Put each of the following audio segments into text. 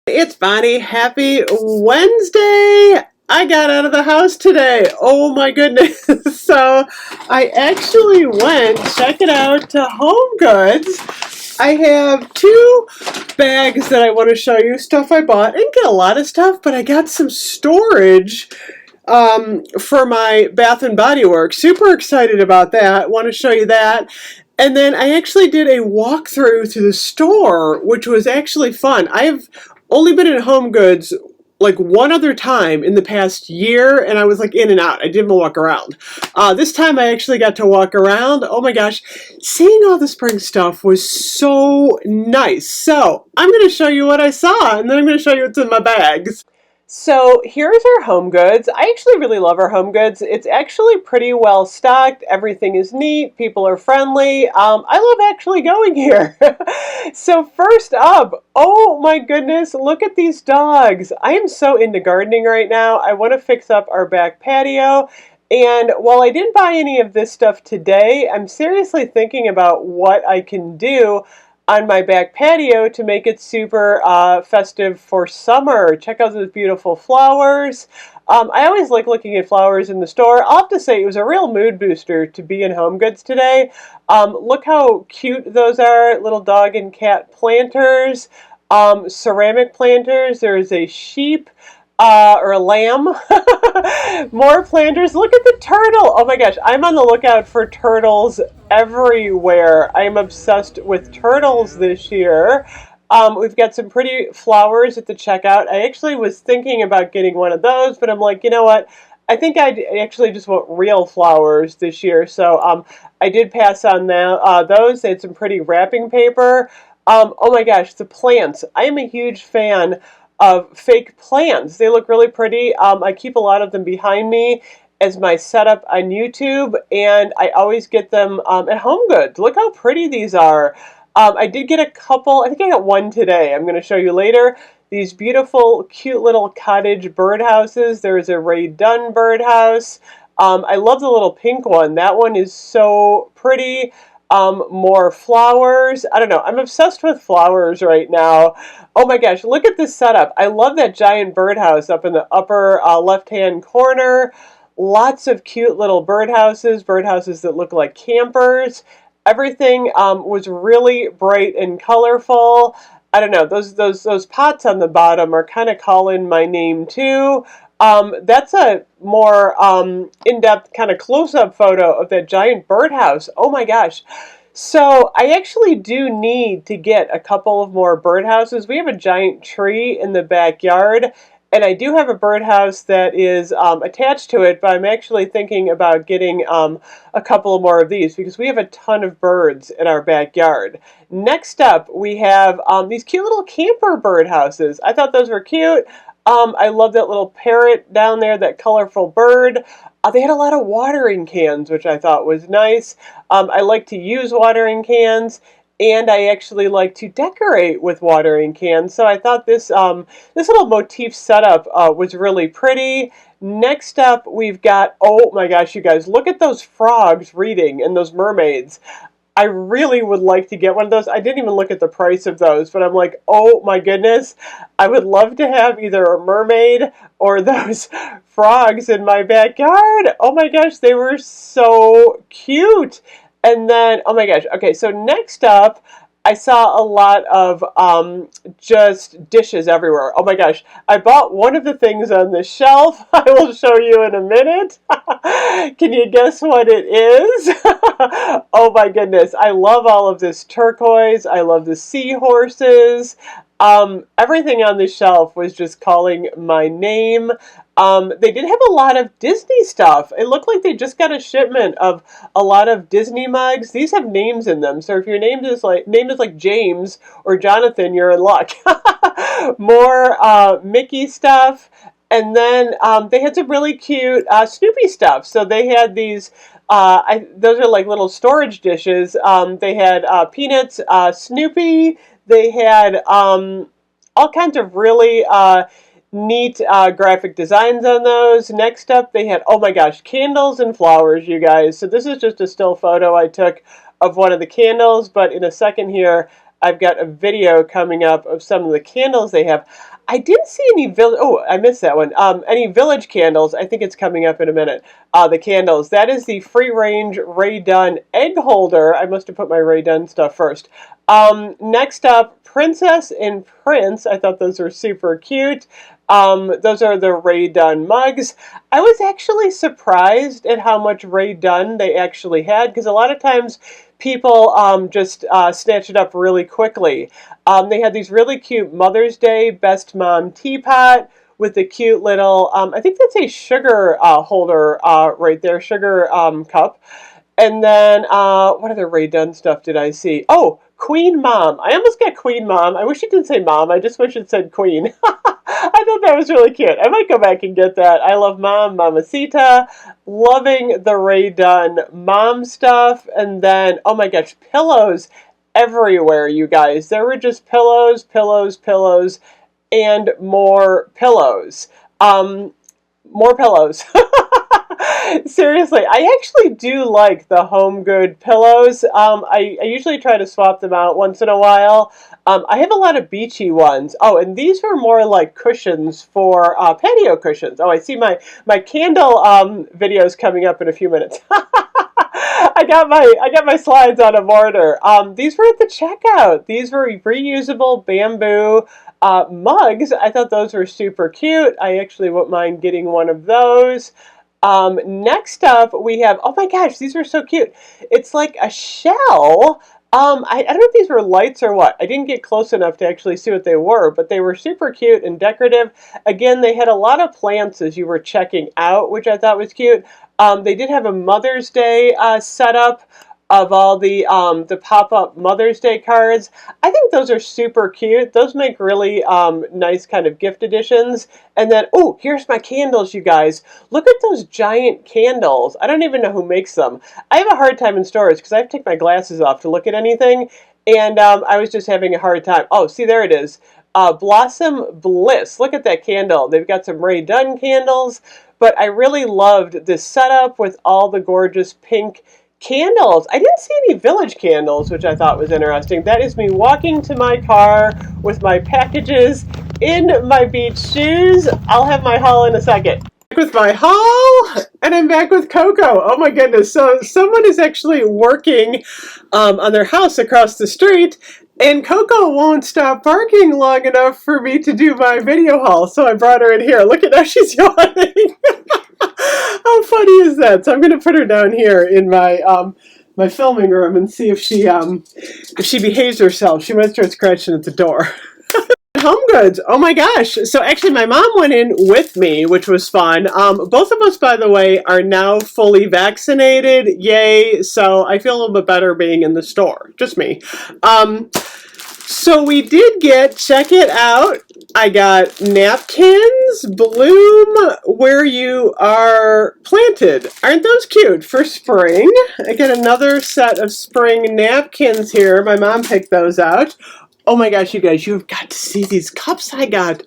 It's Bonnie. Happy Wednesday! I got out of the house today. Oh my goodness. So I actually went, check it out, to HomeGoods. I have two bags that I want to show you, stuff I bought. I didn't get a lot of stuff, but I got some storage for my Bath and Body Works. Super excited about that. Want to show you that. And then I actually did a walkthrough to the store, which was actually fun. I've only been in HomeGoods like one other time in the past year, and I was like in and out. I didn't walk around. This time I actually got to walk around. Oh my gosh, seeing all the spring stuff was so nice. So I'm going to show you what I saw, and then I'm going to show you what's in my bags. So here's our HomeGoods. I actually really love our HomeGoods. It's actually pretty well stocked. Everything is neat. People are friendly. I love actually going here. So first up, oh my goodness, look at these dogs. I am so into gardening right now. I want to fix up our back patio. And while I didn't buy any of this stuff today, I'm seriously thinking about what I can do on my back patio to make it super festive for summer. Check out those beautiful flowers. I always like looking at flowers in the store. I'll have to say it was a real mood booster to be in HomeGoods today. Look how cute those are, little dog and cat planters, ceramic planters. There's a sheep. Or a lamb. More planters. Look at the turtle. Oh my gosh, I'm on the lookout for turtles everywhere. I am obsessed with turtles this year. We've got some pretty flowers at the checkout. I actually was thinking about getting one of those, but I'm like, you know what? I think I actually just want real flowers this year. So I did pass on those. They had some pretty wrapping paper. Oh my gosh, the plants. I am a huge fan of fake plants. They look really pretty. I keep a lot of them behind me as my setup on YouTube, and I always get them at HomeGoods. Look how pretty these are. I did get a couple. I think I got one today. I'm going to show you later. These beautiful, cute little cottage birdhouses. There's a Dunn birdhouse. I love the little pink one. That one is so pretty. More flowers. I don't know. I'm obsessed with flowers right now. Oh my gosh, look at this setup. I love that giant birdhouse up in the upper left-hand corner. Lots of cute little birdhouses that look like campers. Everything was really bright and colorful. I don't know, those pots on the bottom are kind of calling my name too. That's a more in-depth kind of close-up photo of that giant birdhouse. Oh my gosh. So I actually do need to get a couple of more birdhouses. We have a giant tree in the backyard, and I do have a birdhouse that is attached to it, but I'm actually thinking about getting a couple more of these because we have a ton of birds in our backyard. Next up, we have these cute little camper birdhouses. I thought those were cute. I love that little parrot down there, that colorful bird. They had a lot of watering cans, which I thought was nice. I like to use watering cans, and I actually like to decorate with watering cans. So I thought this little motif setup was really pretty. Next up, we've got, oh my gosh, you guys, look at those frogs reading and those mermaids. I really would like to get one of those. I didn't even look at the price of those, but I'm like, oh my goodness, I would love to have either a mermaid or those frogs in my backyard. Oh my gosh, they were so cute. And then, oh my gosh, okay, so next up, I saw a lot of just dishes everywhere. Oh my gosh, I bought one of the things on the shelf. I will show you in a minute. Can you guess what it is? Oh my goodness, I love all of this turquoise. I love the seahorses. Everything on the shelf was just calling my name. They did have a lot of Disney stuff. It looked like they just got a shipment of a lot of Disney mugs. These have names in them, so if your name is like James or Jonathan, you're in luck. More Mickey stuff. And then they had some really cute Snoopy stuff. So they had these, those are like little storage dishes. They had Peanuts, Snoopy. They had all kinds of really neat graphic designs on those. Next up, they had, oh my gosh, candles and flowers, you guys. So this is just a still photo I took of one of the candles, but in a second here, I've got a video coming up of some of the candles they have. I didn't see any I missed that one. Any village candles. I think it's coming up in a minute. The candles. That is the free range Ray Dunn egg holder. I must have put my Ray Dunn stuff first. Next up, Princess and Prince. I thought those were super cute. Those are the Ray Dunn mugs. I was actually surprised at how much Ray Dunn they actually had, because a lot of times people just snatch it up really quickly. They had these really cute Mother's Day Best Mom teapot with the cute little, I think that's a sugar holder right there, sugar cup. And then, what other Ray Dunn stuff did I see? Oh, Queen Mom. I almost got Queen Mom. I wish it didn't say Mom. I just wish it said Queen. I thought that was really cute. I might go back and get that. I love Mom, Mamacita. Loving the Ray Dunn Mom stuff. And then, oh my gosh, pillows everywhere, you guys. There were just pillows, pillows, pillows, and more pillows. More pillows. Seriously, I actually do like the Homegood pillows. I usually try to swap them out once in a while. I have a lot of beachy ones. Oh, and these were more like cushions for patio cushions. Oh, I see my candle videos coming up in a few minutes. I got my slides out of order. These were at the checkout. These were reusable bamboo mugs. I thought those were super cute. I actually wouldn't mind getting one of those. Next up, we have, oh my gosh, these are so cute. It's like a shell. I don't know if these were lights or what. I didn't get close enough to actually see what they were, but they were super cute and decorative. Again, they had a lot of plants as you were checking out, which I thought was cute. They did have a Mother's Day setup of all the pop-up Mother's Day cards. I think those are super cute. Those make really nice kind of gift additions. And then, oh, here's my candles, you guys. Look at those giant candles. I don't even know who makes them. I have a hard time in stores because I have to take my glasses off to look at anything. And I was just having a hard time. Oh, see, there it is. Blossom Bliss. Look at that candle. They've got some Ray Dunn candles. But I really loved this setup with all the gorgeous pink candles. I didn't see any village candles, which I thought was interesting. That is me walking to my car with my packages in my beach shoes. I'll have my haul in a second. Back with my haul, and I'm back with Coco. Oh my goodness. So someone is actually working on their house across the street, and Coco won't stop barking long enough for me to do my video haul. So I brought her in here. Look at how she's yawning. How funny is that? So I'm going to put her down here in my my filming room and see if she behaves herself. She might start scratching at the door. Homegoods. Oh my gosh. So actually my mom went in with me, which was fun. Both of us, by the way, are now fully vaccinated. Yay. So I feel a little bit better being in the store. Just me. So we did get, check it out, I got napkins, bloom where you are planted. Aren't those cute for spring? I got another set of spring napkins here. My mom picked those out. Oh my gosh, you guys, you've got to see these cups I got.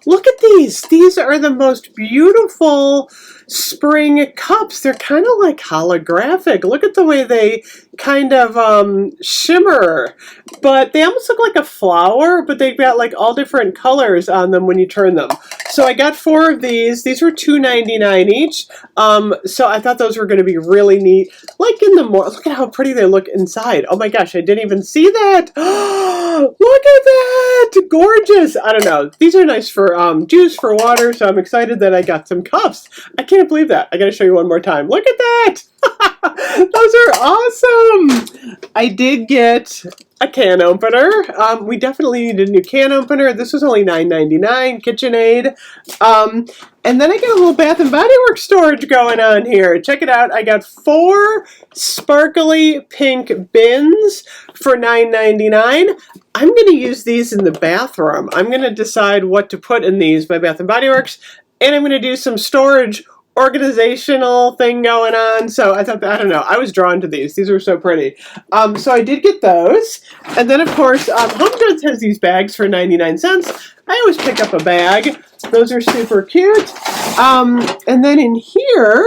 Look at these. These are the most beautiful spring cups. They're kind of like holographic. Look at the way they kind of shimmer. But they almost look like a flower, but they've got like all different colors on them when you turn them. So I got 4 of these. These were $2.99 each. So I thought those were going to be really neat. Like in the look at how pretty they look inside. Oh my gosh, I didn't even see that. Look at that. Gorgeous. I don't know. These are nice for juice, for water. So I'm excited that I got some cups. I can't believe that. I got to show you one more time. Look at that. Those are awesome. I did get a can opener. We definitely need a new can opener. This was only $9.99, KitchenAid. And then I got a little Bath and Body Works storage going on here. Check it out. I got 4 sparkly pink bins for $9.99. I'm going to use these in the bathroom. I'm going to decide what to put in these by Bath and Body Works, and I'm going to do some storage organizational thing going on. So I thought, I don't know, I was drawn to these. These were so pretty. So I did get those. And then, of course, Homegoods has these bags for 99 cents. I always pick up a bag. Those are super cute. And then in here,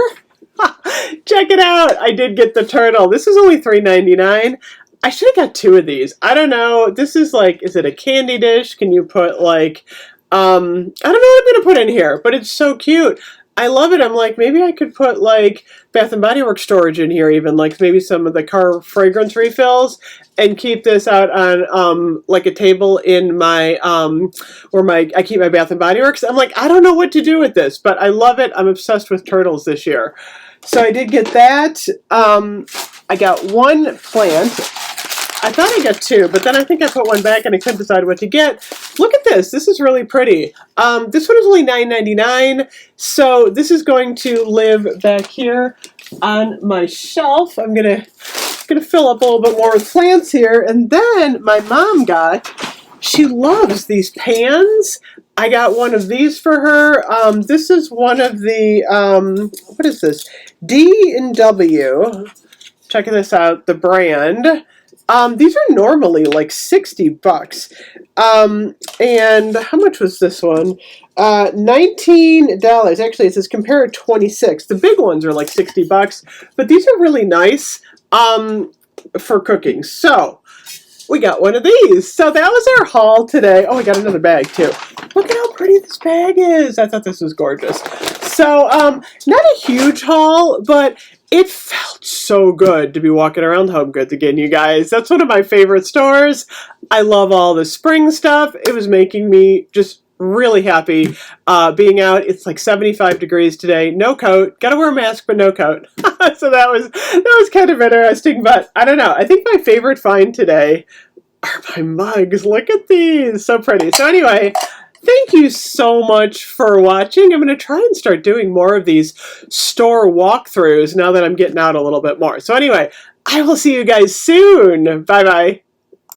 check it out. I did get the turtle. This is only $3.99. I should have got two of these. I don't know. This is like, is it a candy dish? Can you put like, I don't know what I'm going to put in here, but it's so cute. I love it. I'm like, maybe I could put like Bath and Body Works storage in here, even like maybe some of the car fragrance refills, and keep this out on like a table in my where I keep my Bath and Body Works. I'm like, I don't know what to do with this, but I love it. I'm obsessed with turtles this year. So I did get that. I got one plant. I thought I got two, but then I think I put one back and I couldn't decide what to get. Look at this. This is really pretty. This one is only $9.99, so this is going to live back here on my shelf. I'm gonna fill up a little bit more with plants here, and then my mom she loves these pans. I got one of these for her. This is one of the what is this? D&W. Checking this out, the brand. These are normally like $60. And how much was this one? $19. Actually, it says compare 26. The big ones are like $60, but these are really nice for cooking. So we got one of these. So that was our haul today. Oh, we got another bag too. Look at how pretty this bag is. I thought this was gorgeous. So not a huge haul, but it felt so good to be walking around Homegoods again, you guys. That's one of my favorite stores. I love all the spring stuff. It was making me just really happy being out. It's like 75 degrees today. No coat. Got to wear a mask, but no coat. So that was kind of interesting. But I don't know. I think my favorite find today are my mugs. Look at these. So pretty. So anyway, thank you so much for watching. I'm going to try and start doing more of these store walkthroughs now that I'm getting out a little bit more. So anyway, I will see you guys soon. Bye-bye.